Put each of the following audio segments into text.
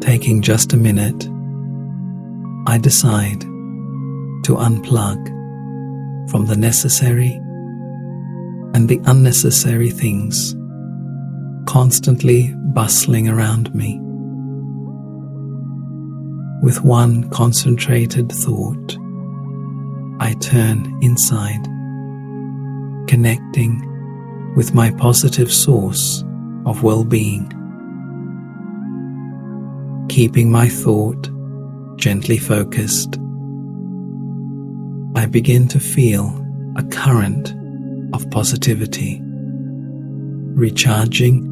Taking just a minute, I decide to unplug from the necessary and the unnecessary things constantly bustling around me. With one concentrated thought, I turn inside, connecting with my positive source of well-being. Keeping my thought gently focused, I begin to feel a current of positivity, recharging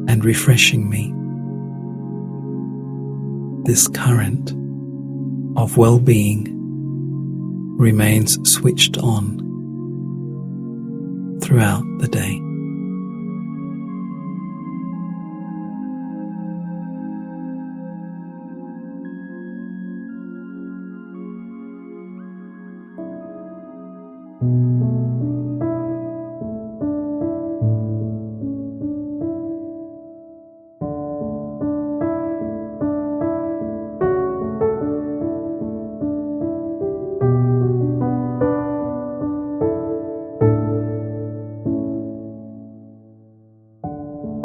and refreshing me. This current of well-being remains switched on throughout the day.